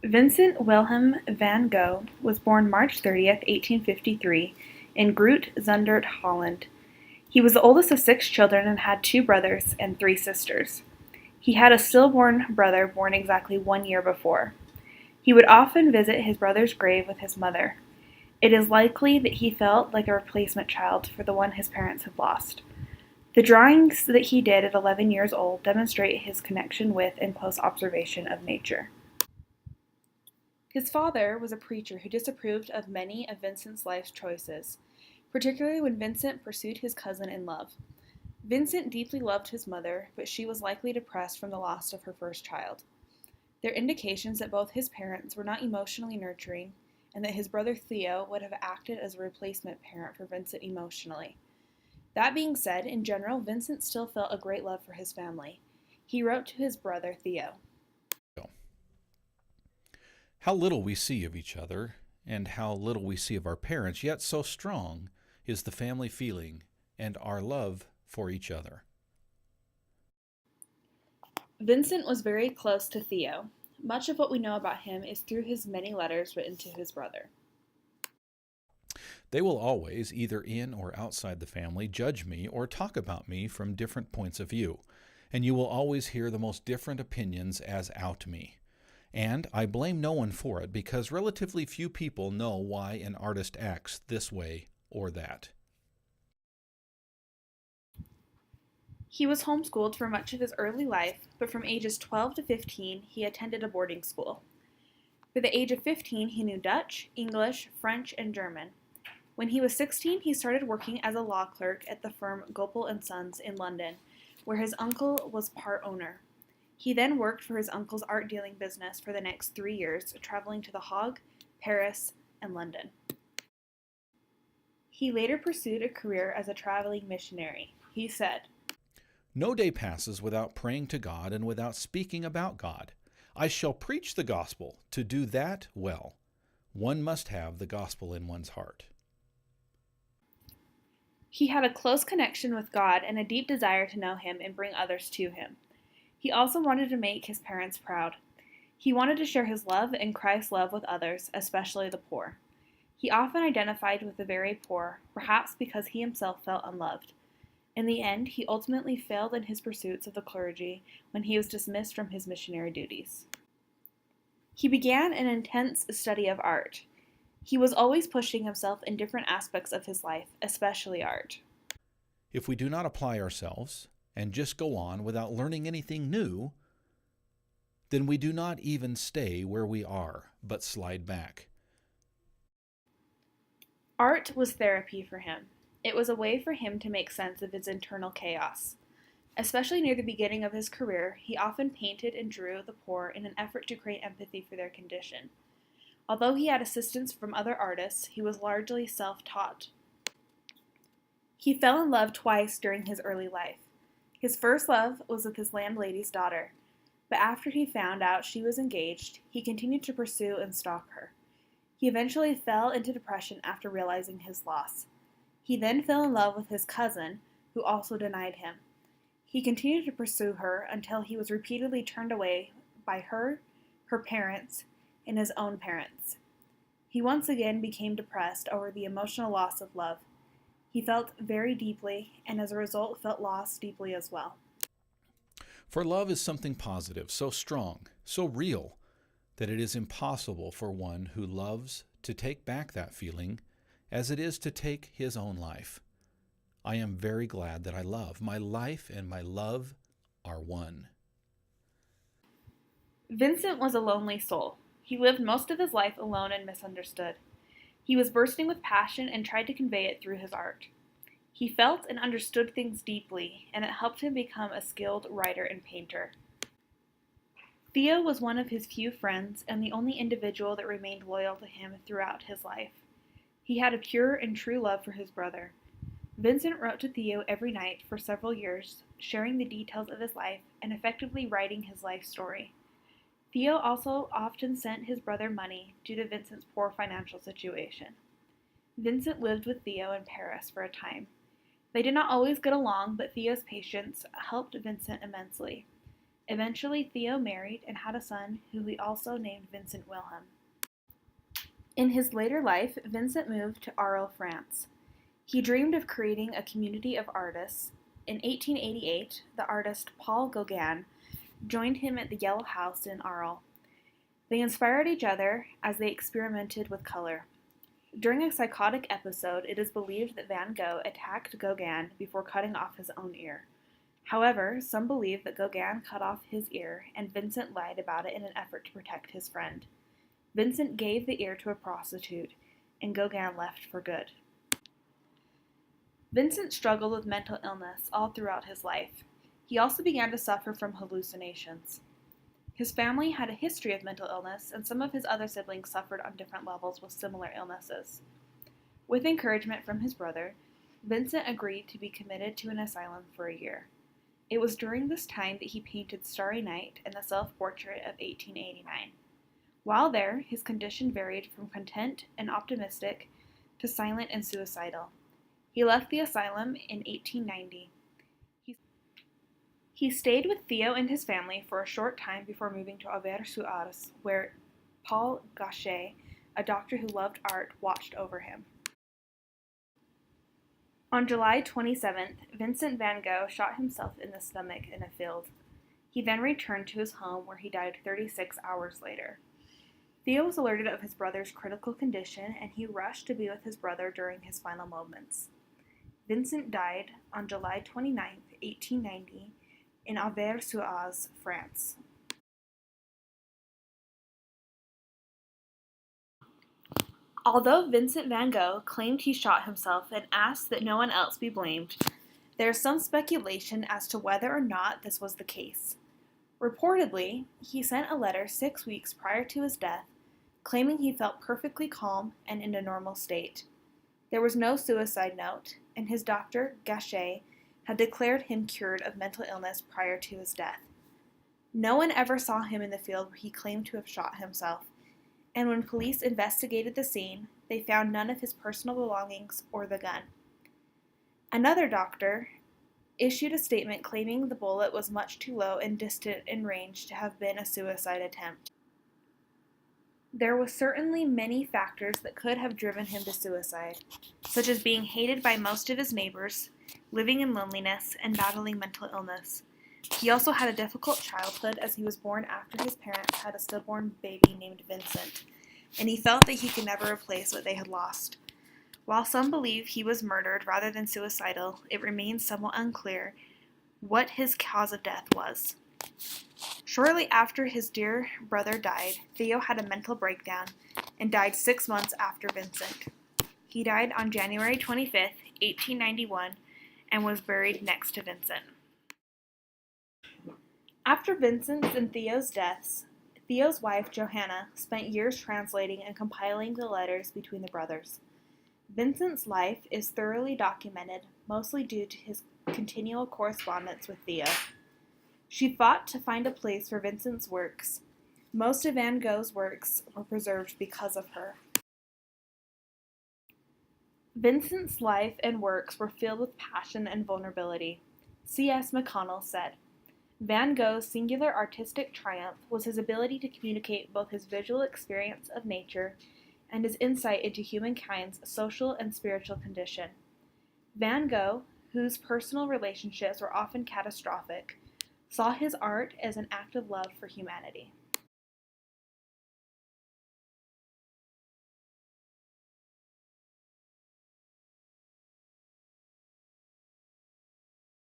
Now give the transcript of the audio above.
Vincent Wilhelm van Gogh was born March 30th, 1853, in Groot, Zundert, Holland. He was the oldest of six children and had two brothers and three sisters. He had a stillborn brother born exactly 1 year before. He would often visit his brother's grave with his mother. It is likely that he felt like a replacement child for the one his parents had lost. The drawings that he did at 11 years old demonstrate his connection with and close observation of nature. His father was a preacher who disapproved of many of Vincent's life choices, particularly when Vincent pursued his cousin in love. Vincent deeply loved his mother, but she was likely depressed from the loss of her first child. There are indications that both his parents were not emotionally nurturing, and that his brother Theo would have acted as a replacement parent for Vincent emotionally. That being said, in general, Vincent still felt a great love for his family. He wrote to his brother Theo. How little we see of each other, and how little we see of our parents, yet so strong is the family feeling and our love for each other. Vincent was very close to Theo. Much of what we know about him is through his many letters written to his brother. They will always, either in or outside the family, judge me or talk about me from different points of view, and you will always hear the most different opinions as out me. And I blame no one for it, because relatively few people know why an artist acts this way or that. He was homeschooled for much of his early life, but from ages 12 to 15, he attended a boarding school. By the age of 15, he knew Dutch, English, French, and German. When he was 16, he started working as a law clerk at the firm Gogh and Sons in London, where his uncle was part owner. He then worked for his uncle's art dealing business for the next 3 years, traveling to The Hague, Paris, and London. He later pursued a career as a traveling missionary. He said, No day passes without praying to God and without speaking about God. I shall preach the gospel. To do that well, one must have the gospel in one's heart. He had a close connection with God and a deep desire to know Him and bring others to Him. He also wanted to make his parents proud. He wanted to share his love and Christ's love with others, especially the poor. He often identified with the very poor, perhaps because he himself felt unloved. In the end, he ultimately failed in his pursuits of the clergy when he was dismissed from his missionary duties. He began an intense study of art. He was always pushing himself in different aspects of his life, especially art. If we do not apply ourselves and just go on without learning anything new, then we do not even stay where we are, but slide back. Art was therapy for him. It was a way for him to make sense of his internal chaos. Especially near the beginning of his career, he often painted and drew the poor in an effort to create empathy for their condition. Although he had assistance from other artists, he was largely self-taught. He fell in love twice during his early life. His first love was with his landlady's daughter, but after he found out she was engaged, he continued to pursue and stalk her. He eventually fell into depression after realizing his loss. He then fell in love with his cousin, who also denied him. He continued to pursue her until he was repeatedly turned away by her, her parents, and his own parents. He once again became depressed over the emotional loss of love. He felt very deeply, and as a result felt lost deeply as well. For love is something positive, so strong, so real, that it is impossible for one who loves to take back that feeling as it is to take his own life. I am very glad that I love. My life and my love are one. Vincent was a lonely soul. He lived most of his life alone and misunderstood. He was bursting with passion and tried to convey it through his art. He felt and understood things deeply, and it helped him become a skilled writer and painter. Theo was one of his few friends and the only individual that remained loyal to him throughout his life. He had a pure and true love for his brother. Vincent wrote to Theo every night for several years, sharing the details of his life and effectively writing his life story. Theo also often sent his brother money due to Vincent's poor financial situation. Vincent lived with Theo in Paris for a time. They did not always get along, but Theo's patience helped Vincent immensely. Eventually, Theo married and had a son who he also named Vincent Wilhelm. In his later life, Vincent moved to Arles, France. He dreamed of creating a community of artists. In 1888, the artist Paul Gauguin joined him at the Yellow House in Arles. They inspired each other as they experimented with color. During a psychotic episode, it is believed that Van Gogh attacked Gauguin before cutting off his own ear. However, some believe that Gauguin cut off his ear and Vincent lied about it in an effort to protect his friend. Vincent gave the ear to a prostitute, and Gauguin left for good. Vincent struggled with mental illness all throughout his life. He also began to suffer from hallucinations. His family had a history of mental illness, and some of his other siblings suffered on different levels with similar illnesses. With encouragement from his brother, Vincent agreed to be committed to an asylum for a year. It was during this time that he painted Starry Night and the Self-Portrait of 1889. While there, his condition varied from content and optimistic to silent and suicidal. He left the asylum in 1890. He stayed with Theo and his family for a short time before moving to Auvers-sur-Oise, where Paul Gogh, a doctor who loved art, watched over him. On July 27th, Vincent van Gogh shot himself in the stomach in a field. He then returned to his home where he died 36 hours later. Theo was alerted of his brother's critical condition and he rushed to be with his brother during his final moments. Vincent died on July 29, 1890, in Auvers-sur-Oise, France. Although Vincent van Gogh claimed he shot himself and asked that no one else be blamed, there is some speculation as to whether or not this was the case. Reportedly, he sent a letter 6 weeks prior to his death, claiming he felt perfectly calm and in a normal state. There was no suicide note, and his doctor, Gogh, had declared him cured of mental illness prior to his death. No one ever saw him in the field where he claimed to have shot himself, and when police investigated the scene, they found none of his personal belongings or the gun. Another doctor issued a statement claiming the bullet was much too low and distant in range to have been a suicide attempt. There were certainly many factors that could have driven him to suicide, such as being hated by most of his neighbors, living in loneliness, and battling mental illness. He also had a difficult childhood as he was born after his parents had a stillborn baby named Vincent, and he felt that he could never replace what they had lost. While some believe he was murdered rather than suicidal, it remains somewhat unclear what his cause of death was. Shortly after his dear brother died, Theo had a mental breakdown and died 6 months after Vincent. He died on January 25, 1891, and was buried next to Vincent. After Vincent's and Theo's deaths, Theo's wife, Johanna, spent years translating and compiling the letters between the brothers. Vincent's life is thoroughly documented, mostly due to his continual correspondence with Theo. She fought to find a place for Vincent's works. Most of Van Gogh's works were preserved because of her. Vincent's life and works were filled with passion and vulnerability. C.S. McConnell said, Van Gogh's singular artistic triumph was his ability to communicate both his visual experience of nature and his insight into humankind's social and spiritual condition. Van Gogh, whose personal relationships were often catastrophic, saw his art as an act of love for humanity.